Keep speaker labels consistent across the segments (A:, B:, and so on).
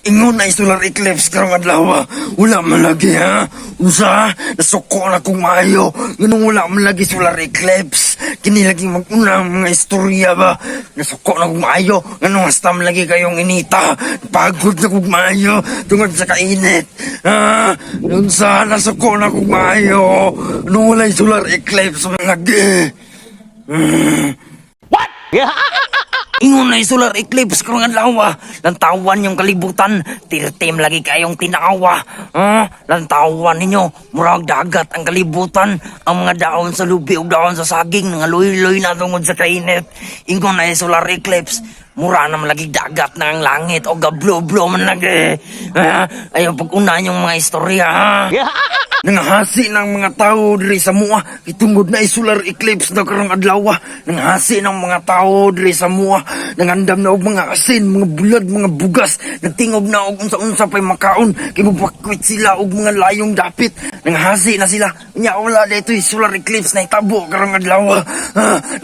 A: Ingon na solar eclipse karong adlaw. Wala man lagi ha. Usa, nasuko na kung maayo. Nganong wala man lagi solar eclipse. Kini lagi mag-unang mga istorya ba. Nasuko na kung maayo. Nganong hasta man lagi kayong inita. Pagod na kung maayo. Tungod sa kainit. Ha? Unsa, nasuko na kung maayo. Nganong wala solar eclipse man lagi.
B: What?
A: Ingon na solar eclipse karong adlaw. Lantawan yung kalibutan, tirtim lagi kayong tinawa. Lantawan ninyo, murag dagat ang kalibutan. Ang mga daon sa lubi ug daon sa saging nangaluy-luy na tungod sa kainit. Ingon na solar eclipse, mura na lagi dagat na ang langit o gablo-blo man lagi. Ayaw pag-una yung mga istorya ha. Nangahasi ng mga tao diri sa mua kitungod na solar eclipse na karong adlaw. Nangahasi ng mga tao diri sa mua, nangandam na og mga asin, mga bulad, mga bugas, nagtingob na og unsa-unsa pay makaon kay mopakwit sila og mga layong dapit. Nangahasi na sila. Nya wala dito solar eclipse na itabo karong adlaw.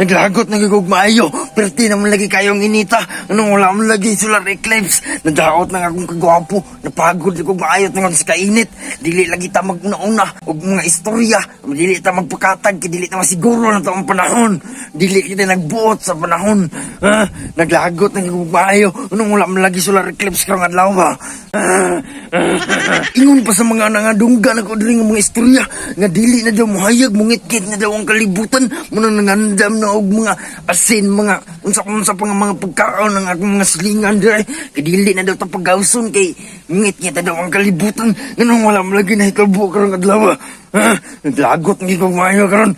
A: Naglagot na gigog maayo, perti naman lagi kayong inita. Anong wala man lagi solar eclipse. Nadaot na akong kagwapo, napagod gigog maayo tungod sa kainit. Dili lagi ta maguna og mga istorya, dili ta magpakatag, dili ta masiguro na taong panahon, dili kita nagbuot sa panahon. Naglagot na maayo. Anong wala man lagi solar eclipse karong adlaw ba? Ingon pa sa mga nangadungga na ko diri nga mga istorya nga dili na daw mohayag, mungit-kit na daw ang kalibutan, muna nangandam na og mga asin, mga unsa-unsa pa nga mga pagkaon ng akong mga silingan diri, kay dili na daw ta pagawson kay mungit-kit na daw ang kalibutan. Anong wala man lagi na hitabo karong adlaw. Naglagot ng ikong maayo karon.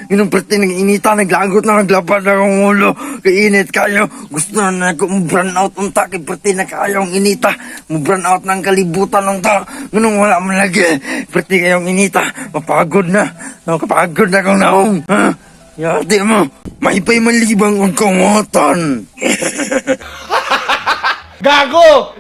A: Inong pati ng inita, naglagot na naglapad akong ulo. Kay init kayo. Gusto na ako mo-burn out unta. Kay pati na kayong inita. Mo-burn out ng kalibutan ng ta. Ganun wala man lagi. Pati kayong inita. Mapagod na. Kapagod na akong naong. Yati mo. Maipay malibang ang kangotan.
B: Gago!